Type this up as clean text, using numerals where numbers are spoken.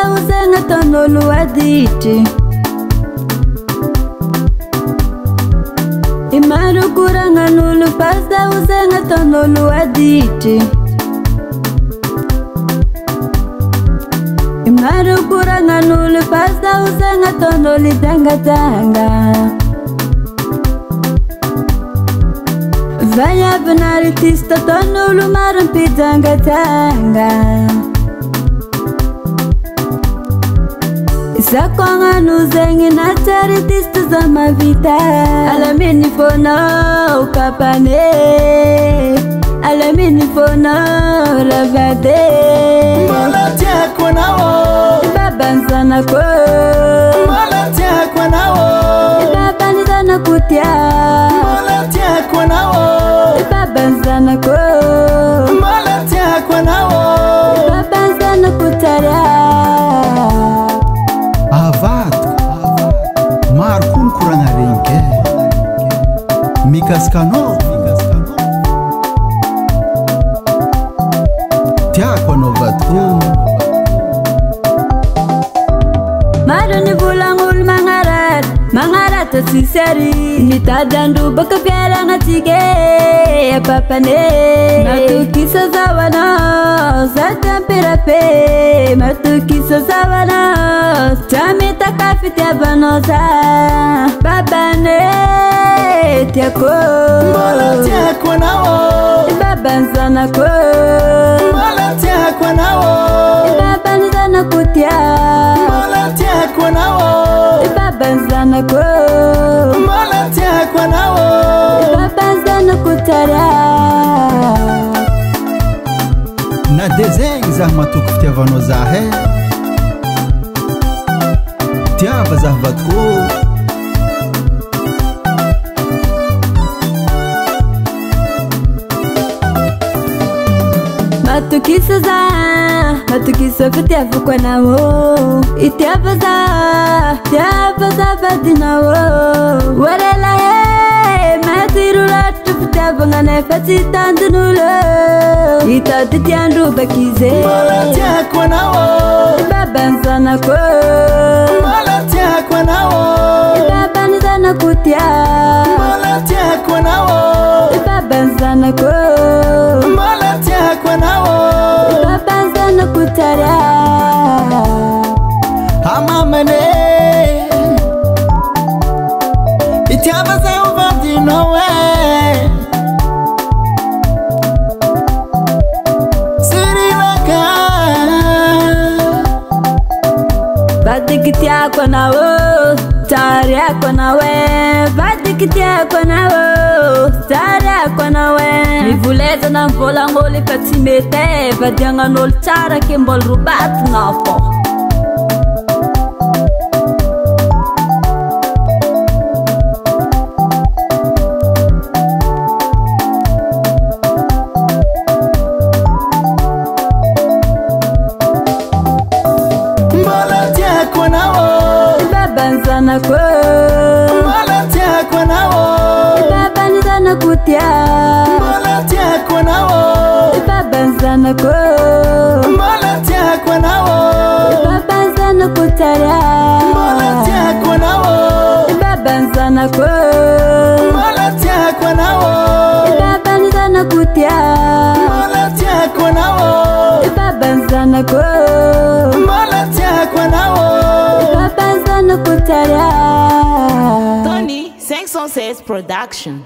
uzanga tonolo aditi Imaru kuranga nulu pasta uzanga tonolo aditi Imaru kuranga nulu pasta uzanga tonoli tanga tanga Vaya benaritista tonolo marampi tanga tanga Sakonga nuzengi na charitista za mavita Alamini fono kapane Alamini fono ravade Malatia kwa nao Babanzana ko Malatia kwa nao Babanzana kutia Malatia kwa nao Babanzana ko Malatia kwa nao Babanzana kutaria Markun kuranga rinke Mikaskano Tiako novatku Marani bulangul mangarat Mangarat siseri Nitadandu baka piara ngatige Papane Matuki sazawana Satampira pe Matuki sazawana Chamita kafiti abanosa Babane Tiako Malatia kwa nao Babanzana ko Malatia kwa nao Babanzana kutia Malatia kwa nao Babanzana ko Malatia kwa nao Babanzana kutaria Na desenho zahmatu kuftiavano zahe Tiava zahvatku Matukisa za Matukisa fitiavu kwa nao Itiava za vadi nao Warela he Matirula tufitiavu ngane fatitandu nulo Itatitiandu bakize Malatia kwa nao Babanzana ko Malatia kwa nao Babanzana kutia Malatia kwa nao Babanzana ko Malatia kwa nao Babanzana kutaria Hamamane Itiava za uvadi nowe Sirilaka Vadikitia kwa nao Taria kwa nawe Vadikitia kwa nao Taria kwa nawe Nivuleza na mvola ngoli patimete Vadianga nol tara kimbol rubat ngafo Malatia kwa nao Babanzana ko Malatia kwa nao Babanzana kutia Malatia kwa nao Babanzana ko Malatia kwa nao Babanzana kutaria Malatia kwa nao Babanzana ko Malatia kwa nao Babanzana kutia Malatia kwa nao Babanzana ko Malatia kwa nao Babanzana kutaria Tony 516 Production.